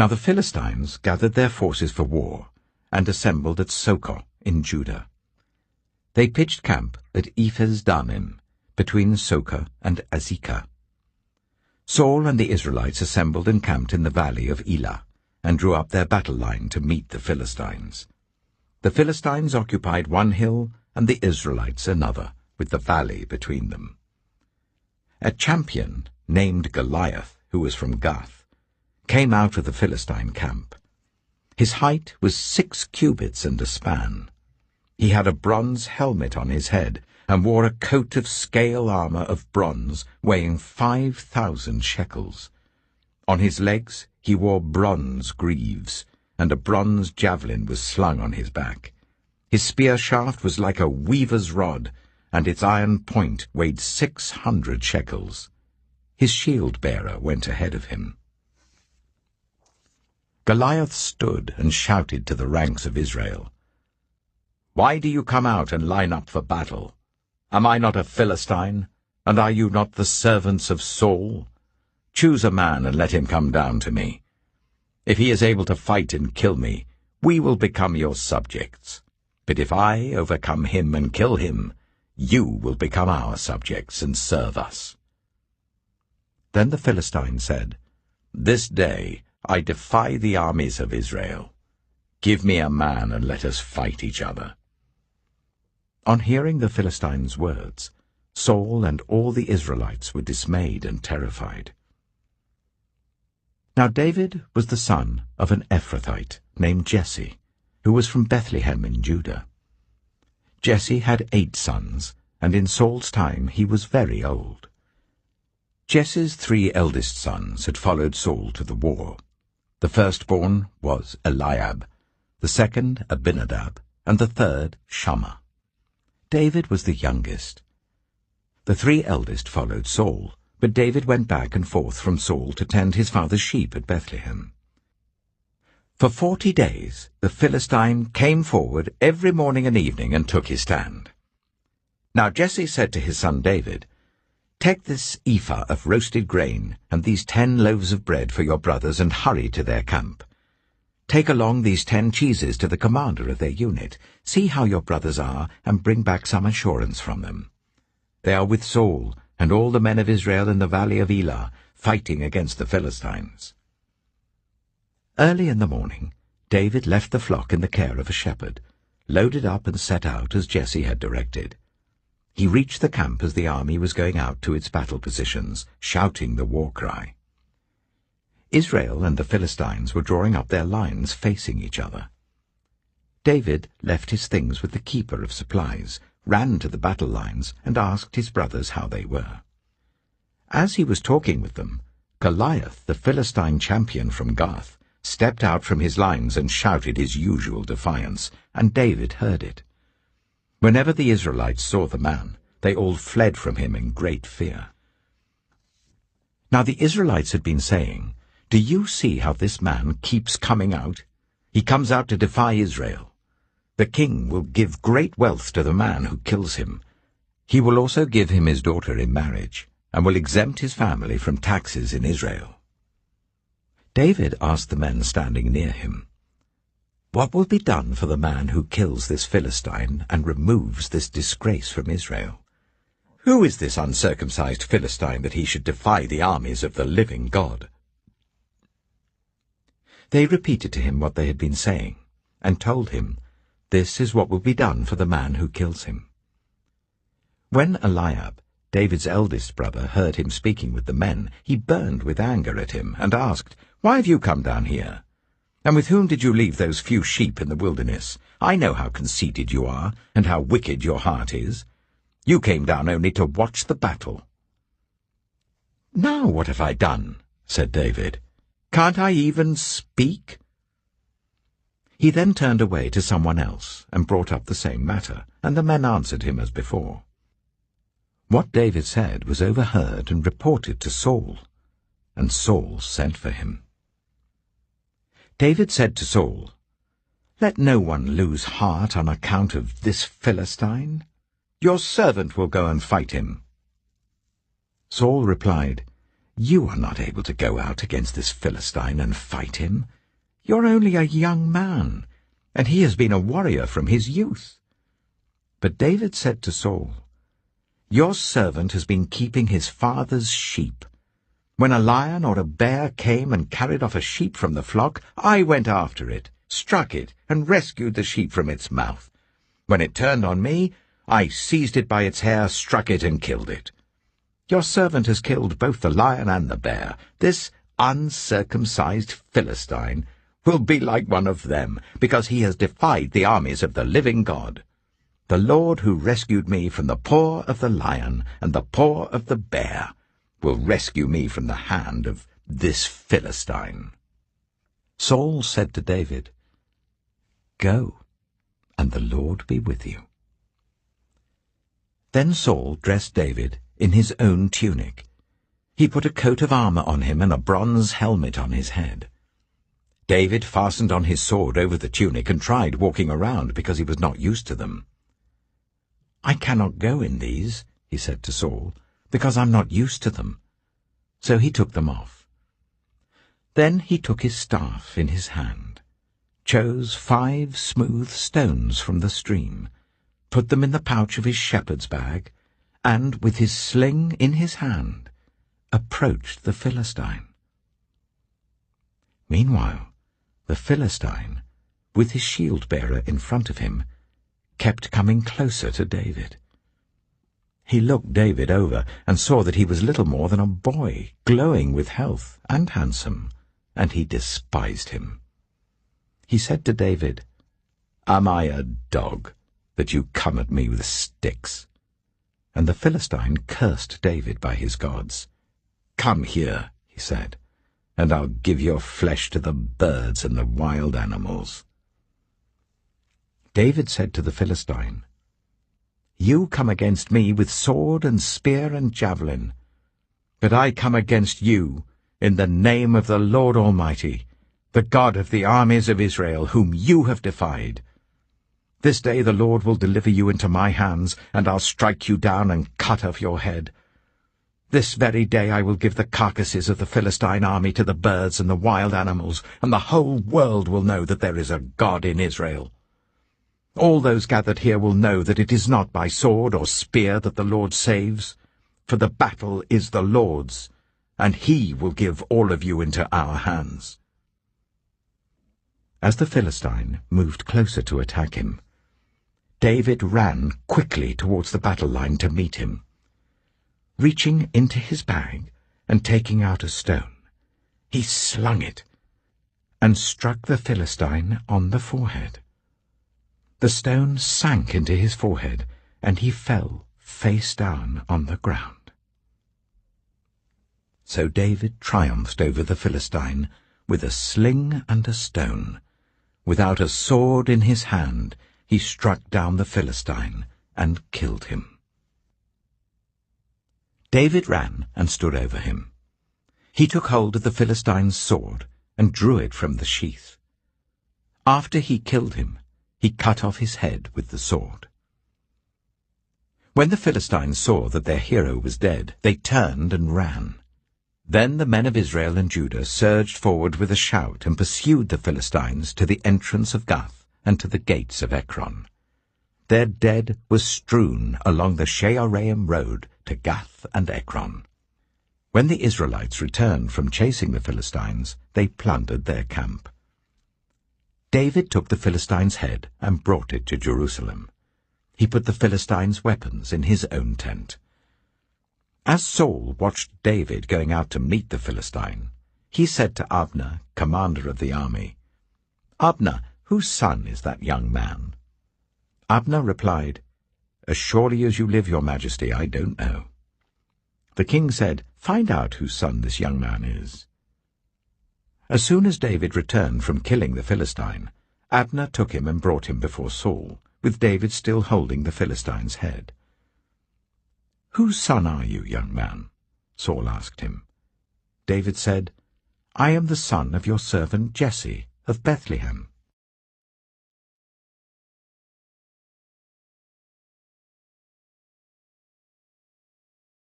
Now the Philistines gathered their forces for war, and assembled at Socoh in Judah. They pitched camp at Ephes-dammim, between Socoh and Azekah. Saul and the Israelites assembled and camped in the valley of Elah, and drew up their battle line to meet the Philistines. The Philistines occupied one hill, and the Israelites another, with the valley between them. A champion named Goliath, who was from Gath, came out of the Philistine camp. His height was 6 cubits and a span. He had a bronze helmet on his head, and wore a coat of scale armor of bronze, weighing 5,000 shekels. On his legs he wore bronze greaves, and a bronze javelin was slung on his back. His spear shaft was like a weaver's rod, and its iron point weighed 600 shekels. His shield-bearer went ahead of him. Goliath stood and shouted to the ranks of Israel, "Why do you come out and line up for battle? Am I not a Philistine, and are you not the servants of Saul? Choose a man and let him come down to me. If he is able to fight and kill me, we will become your subjects. But if I overcome him and kill him, you will become our subjects and serve us." Then the Philistine said, "This day I defy the armies of Israel. Give me a man and let us fight each other." On hearing the Philistines' words, Saul and all the Israelites were dismayed and terrified. Now David was the son of an Ephrathite named Jesse, who was from Bethlehem in Judah. Jesse had 8 sons, and in Saul's time he was very old. Jesse's 3 eldest sons had followed Saul to the war. The firstborn was Eliab, the second Abinadab, and the third Shammah. David was the youngest. The 3 eldest followed Saul, but David went back and forth from Saul to tend his father's sheep at Bethlehem. For 40 days the Philistine came forward every morning and evening and took his stand. Now Jesse said to his son David, "Take this ephah of roasted grain and these 10 loaves of bread for your brothers and hurry to their camp. Take along these 10 cheeses to the commander of their unit. See how your brothers are, and bring back some assurance from them. They are with Saul and all the men of Israel in the valley of Elah, fighting against the Philistines." Early in the morning, David left the flock in the care of a shepherd, loaded up and set out as Jesse had directed. He reached the camp as the army was going out to its battle positions, shouting the war cry. Israel and the Philistines were drawing up their lines facing each other. David left his things with the keeper of supplies, ran to the battle lines, and asked his brothers how they were. As he was talking with them, Goliath, the Philistine champion from Gath, stepped out from his lines and shouted his usual defiance, and David heard it. Whenever the Israelites saw the man, they all fled from him in great fear. Now the Israelites had been saying, "Do you see how this man keeps coming out? He comes out to defy Israel. The king will give great wealth to the man who kills him. He will also give him his daughter in marriage, and will exempt his family from taxes in Israel." David asked the men standing near him, "What will be done for the man who kills this Philistine and removes this disgrace from Israel? Who is this uncircumcised Philistine that he should defy the armies of the living God?" They repeated to him what they had been saying, and told him, "This is what will be done for the man who kills him." When Eliab, David's eldest brother, heard him speaking with the men, he burned with anger at him, and asked, "Why have you come down here? And with whom did you leave those few sheep in the wilderness? I know how conceited you are, and how wicked your heart is. You came down only to watch the battle." "Now what have I done?" said David. "Can't I even speak?" He then turned away to someone else and brought up the same matter, and the men answered him as before. What David said was overheard and reported to Saul, and Saul sent for him. David said to Saul, "Let no one lose heart on account of this Philistine. Your servant will go and fight him." Saul replied, You are not able to go out against this Philistine and fight him. You're only a young man, and he has been a warrior from his youth." But David said to Saul, "Your servant has been keeping his father's sheep. When a lion or a bear came and carried off a sheep from the flock, I went after it, struck it, and rescued the sheep from its mouth. When it turned on me, I seized it by its hair, struck it, and killed it. Your servant has killed both the lion and the bear. This uncircumcised Philistine will be like one of them, because he has defied the armies of the living God. The Lord who rescued me from the paw of the lion and the paw of the bear will rescue me from the hand of this Philistine." Saul said to David, "Go, and the Lord be with you." Then Saul dressed David in his own tunic. He put a coat of armor on him and a bronze helmet on his head. David fastened on his sword over the tunic and tried walking around because he was not used to them. "I cannot go in these," he said to Saul, "because I'm not used to them." So he took them off. Then he took his staff in his hand, chose 5 smooth stones from the stream, put them in the pouch of his shepherd's bag, and, with his sling in his hand, approached the Philistine. Meanwhile, the Philistine, with his shield-bearer in front of him, kept coming closer to David. He looked David over and saw that he was little more than a boy, glowing with health and handsome, and he despised him. He said to David, "Am I a dog, that you come at me with sticks?" And the Philistine cursed David by his gods. "Come here," he said, "and I'll give your flesh to the birds and the wild animals." David said to the Philistine, "You come against me with sword and spear and javelin, but I come against you in the name of the Lord Almighty, the God of the armies of Israel, whom you have defied. This day the Lord will deliver you into my hands, and I'll strike you down and cut off your head. This very day I will give the carcasses of the Philistine army to the birds and the wild animals, and the whole world will know that there is a God in Israel. All those gathered here will know that it is not by sword or spear that the Lord saves, for the battle is the Lord's, and he will give all of you into our hands." As the Philistine moved closer to attack him, David ran quickly towards the battle line to meet him. Reaching into his bag and taking out a stone, he slung it and struck the Philistine on the forehead. The stone sank into his forehead, and he fell face down on the ground. So David triumphed over the Philistine with a sling and a stone. Without a sword in his hand, he struck down the Philistine and killed him. David ran and stood over him. He took hold of the Philistine's sword and drew it from the sheath. After he killed him, he cut off his head with the sword. When the Philistines saw that their hero was dead, they turned and ran. Then the men of Israel and Judah surged forward with a shout and pursued the Philistines to the entrance of Gath and to the gates of Ekron. Their dead was strewn along the Shearaim road to Gath and Ekron. When the Israelites returned from chasing the Philistines, they plundered their camp. David took the Philistine's head and brought it to Jerusalem. He put the Philistines' weapons in his own tent. As Saul watched David going out to meet the Philistine, he said to Abner, commander of the army, "Abner, whose son is that young man?" Abner replied, "As surely as you live, your majesty, I don't know." The king said, "Find out whose son this young man is." As soon as David returned from killing the Philistine, Abner took him and brought him before Saul, with David still holding the Philistine's head. "Whose son are you, young man?" Saul asked him. David said, "I am the son of your servant Jesse of Bethlehem."